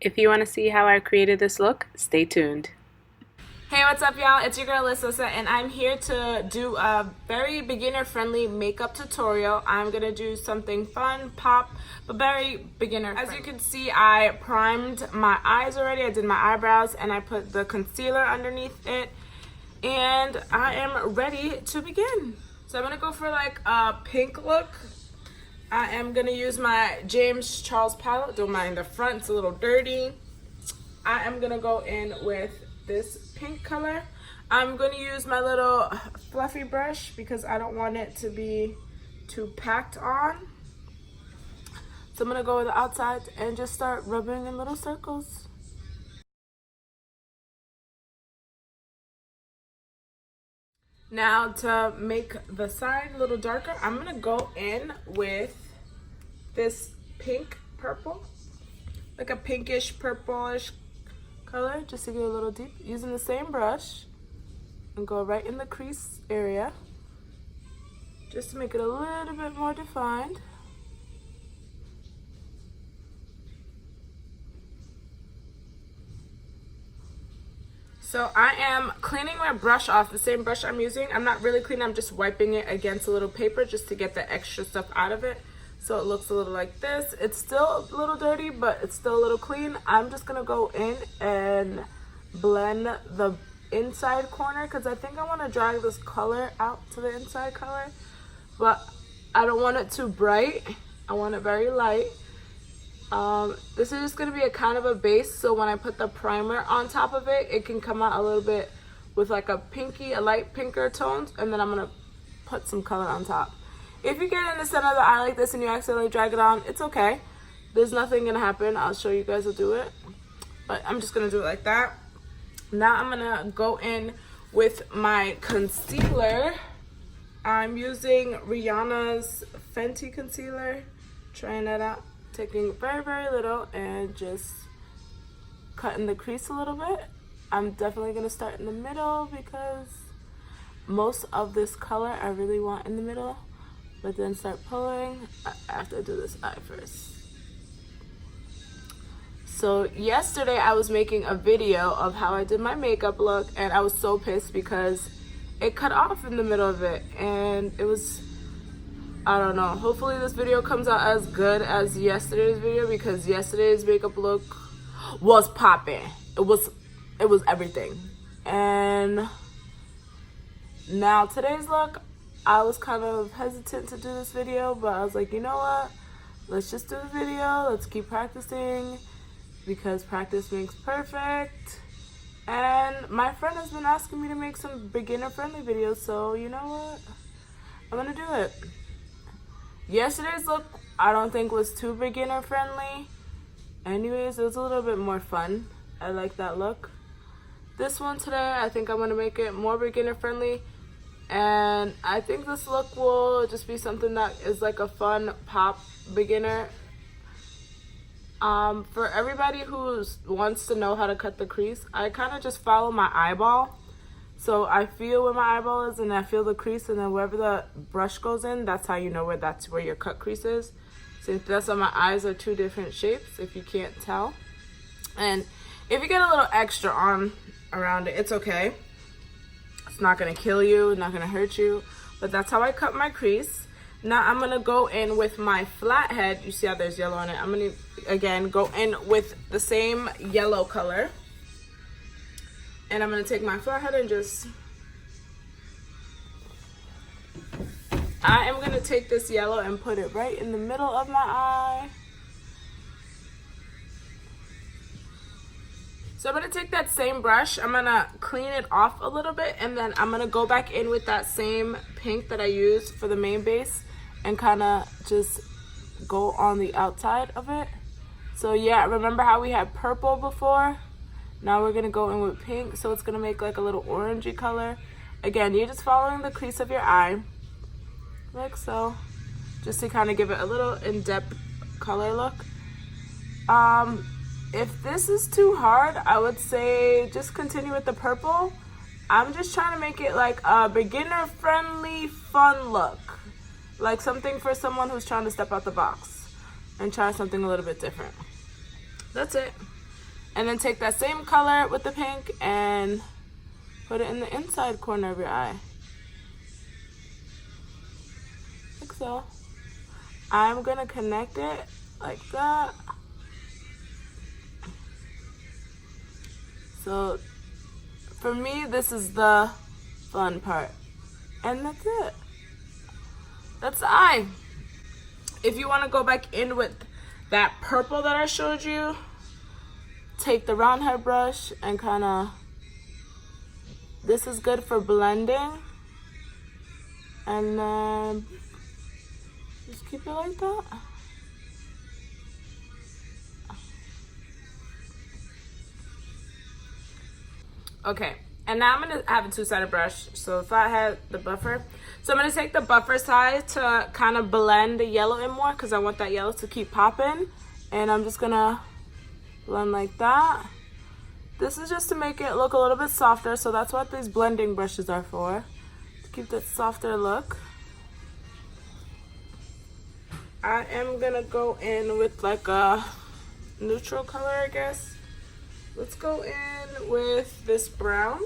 If you want to see how I created this look, stay tuned. Hey, what's up, y'all? It's your girl Alyssa, and I'm here to do a very beginner-friendly makeup tutorial. I'm gonna do something fun, pop, but very beginner-friendly. As you can see, I primed my eyes already. I did my eyebrows, and I put the concealer underneath it, and I am ready to begin. So I'm gonna go for like a pink look. I am gonna use my James Charles palette. Don't mind the front, it's a little dirty. I am gonna go in with this pink color. I'm gonna use my little fluffy brush because I don't want it to be too packed on. So I'm gonna go with the outside and just start rubbing in little circles. Now to make the side a little darker, I'm gonna go in with this pink purple, like a pinkish purplish color, just to get a little deep, using the same brush, and go right in the crease area just to make it a little bit more defined. So I am cleaning my brush off, the same brush I'm using. I'm not really cleaning, I'm just wiping it against a little paper just to get the extra stuff out of it. So it looks a little like this. It's still a little dirty, but it's still a little clean. I'm just gonna go in and blend the inside corner because I think I want to drag this color out to the inside color, but I don't want it too bright. I want it very light. This is just gonna be a kind of a base, so when I put the primer on top of it, it can come out a little bit with like a light pinker tones, and then I'm gonna put some color on top. If you get in the center of the eye like this and you accidentally drag it on, it's okay. There's nothing gonna happen. I'll show you guys how to do it. But I'm just gonna do it like that. Now I'm gonna go in with my concealer. I'm using Rihanna's Fenty concealer. Trying that out. Taking very, very little and just cutting the crease a little bit. I'm definitely gonna start in the middle because most of this color I really want in the middle. But then start pulling. I have to do this eye first. So yesterday I was making a video of how I did my makeup look, and I was so pissed because it cut off in the middle of it, and it was, I don't know, hopefully this video comes out as good as yesterday's video because yesterday's makeup look was popping. It was everything. And now today's look, I was kind of hesitant to do this video, but I was like, you know what? Let's just do the video. Let's keep practicing because practice makes perfect. And my friend has been asking me to make some beginner-friendly videos, so you know what? I'm gonna do it. Yesterday's look, I don't think was too beginner-friendly. Anyways, it was a little bit more fun. I like that look. This one today, I think I'm gonna make it more beginner-friendly. And I think this look will just be something that is like a fun pop beginner. For everybody who wants to know how to cut the crease, I kind of just follow my eyeball. So I feel where my eyeball is and I feel the crease, and then wherever the brush goes in, that's how you know that's where your cut crease is. Since that's why my eyes are two different shapes, if you can't tell. And if you get a little extra on around it, it's okay. It's not gonna kill you, not gonna hurt you, but that's how I cut my crease. Now I'm gonna go in with my flathead. You see how there's yellow on it? I'm gonna, again, go in with the same yellow color. And I'm gonna take my flathead and just, I am gonna take this yellow and put it right in the middle of my eye. So I'm gonna take that same brush, I'm gonna clean it off a little bit, and then I'm gonna go back in with that same pink that I used for the main base and kinda just go on the outside of it. So yeah, remember how we had purple before? Now we're gonna go in with pink, so it's gonna make like a little orangey color. Again, you're just following the crease of your eye, like so, just to kind of give it a little in-depth color look. If this is too hard, I would say just continue with the purple. I'm just trying to make it like a beginner-friendly, fun look. Like something for someone who's trying to step out the box and try something a little bit different. That's it. And then take that same color with the pink and put it in the inside corner of your eye. Like so. I'm gonna connect it like that. So for me, this is the fun part. And that's it. That's the eye. If you want to go back in with that purple that I showed you, take the round head brush and kind of, this is good for blending. And then just keep it like that. Okay, and now I'm gonna have a two-sided brush. So if I had the buffer, so I'm gonna take the buffer side to kind of blend the yellow in more because I want that yellow to keep popping. And I'm just gonna blend like that. This is just to make it look a little bit softer, so that's what these blending brushes are for, to keep that softer look. I am gonna go in with like a neutral color, I guess. Let's go in with this brown.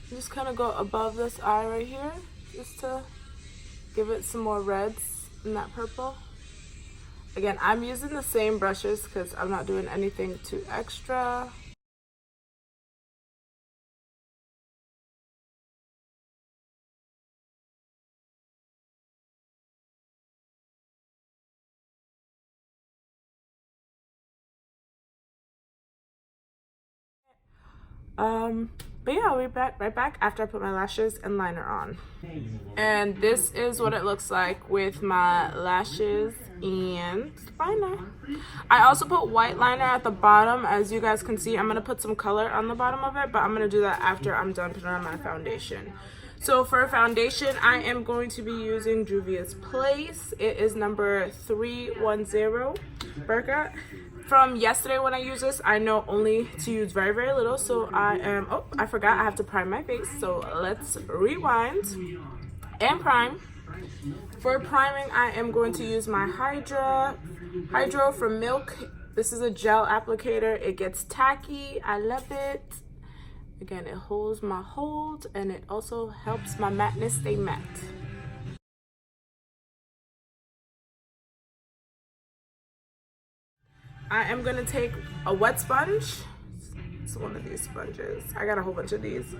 Just kind of go above this eye right here, just to give it some more reds in that purple. Again, I'm using the same brushes because I'm not doing anything too extra. But yeah, I'll be right back after I put my lashes and liner on. And this is what it looks like with my lashes and liner. I also put white liner at the bottom. As you guys can see, I'm gonna put some color on the bottom of it, but I'm gonna do that after I'm done putting on my foundation. So for foundation, I am going to be using Juvia's Place. It is number 310 Burka. From yesterday when I used this, I know only to use very, very little. So I am, oh, I forgot I have to prime my face. So let's rewind and prime. For priming, I am going to use my Hydro from Milk. This is a gel applicator. It gets tacky. I love it. Again, it holds my hold and it also helps my matteness stay matte. I am gonna take a wet sponge. It's one of these sponges. I got a whole bunch of these.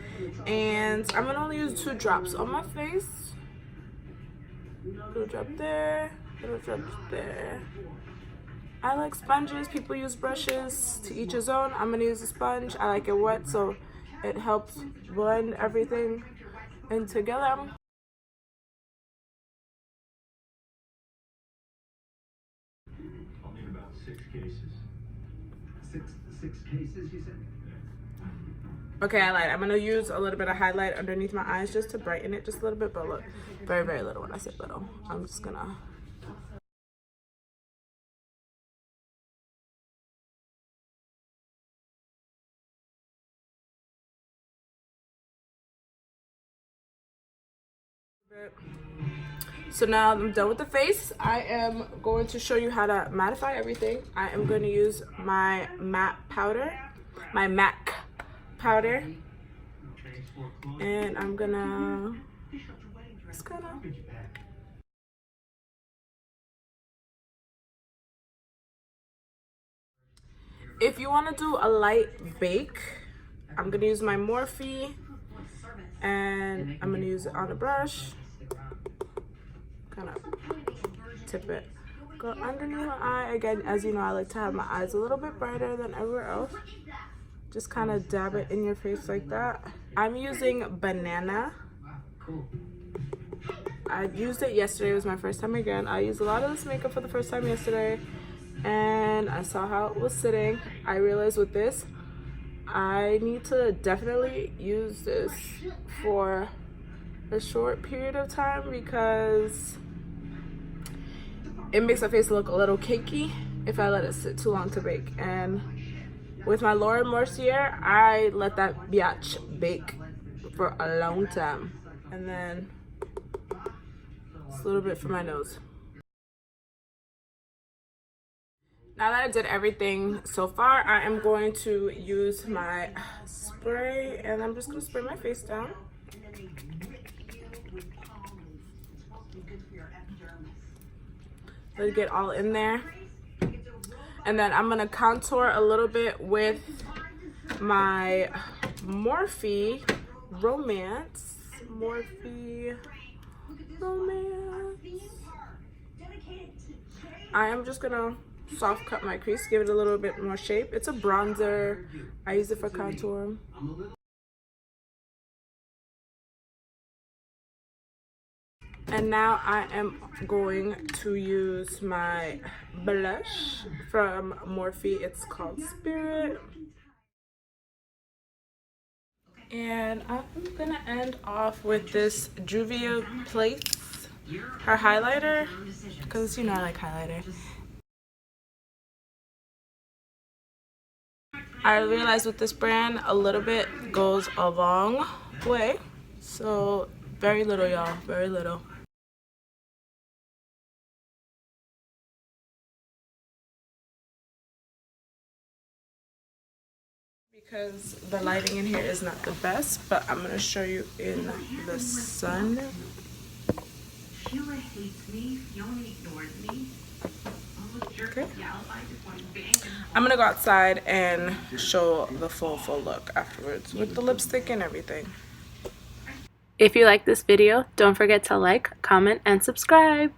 And I'm gonna only use 2 drops on my face. Little drop there, little drop there. I like sponges. People use brushes, to each his own. I'm gonna use a sponge. I like it wet, so it helps blend everything in together. I'll need about 6 cases. Six cases, you said? Okay, I lied. I'm gonna use a little bit of highlight underneath my eyes just to brighten it just a little bit, but look, very, very little when I say little. I'm just gonna. So now I'm done with the face. I am going to show you how to mattify everything. I am going to use my matte powder, my MAC powder, and I'm gonna just kind of. If you want to do a light bake, I'm gonna use my Morphe, and I'm gonna use it on the brush. Kind of tip it, go underneath my eye. Again, as you know, I like to have my eyes a little bit brighter than everywhere else. Just kind of dab it in your face like that. I'm using Banana. I used it yesterday. It was my first time again. I used a lot of this makeup for the first time yesterday, and I saw how it was sitting. I realized with this, I need to definitely use this for a short period of time because it makes my face look a little cakey if I let it sit too long to bake. And with my Laura Mercier, I let that biatch bake for a long time. And then just a little bit for my nose. Now that I did everything so far, I am going to use my spray and I'm just going to spray my face down. Let it get all in there. And then I'm going to contour a little bit with my Morphe Romance. Morphe Romance. I am just going to soft cut my crease, give it a little bit more shape. It's a bronzer. I use it for contour. And now I am going to use my blush from Morphe. It's called Spirit. And I'm gonna end off with this Juvia Place, her highlighter, because you know I like highlighter. I realized with this brand, a little bit goes a long way. So very little, y'all, very little. Because the lighting in here is not the best, but I'm gonna show you in the sun. Sheila hates me. Fiona ignores me. Okay. I'm gonna go outside and show the full look afterwards with the lipstick and everything. If you like this video, don't forget to like, comment, and subscribe.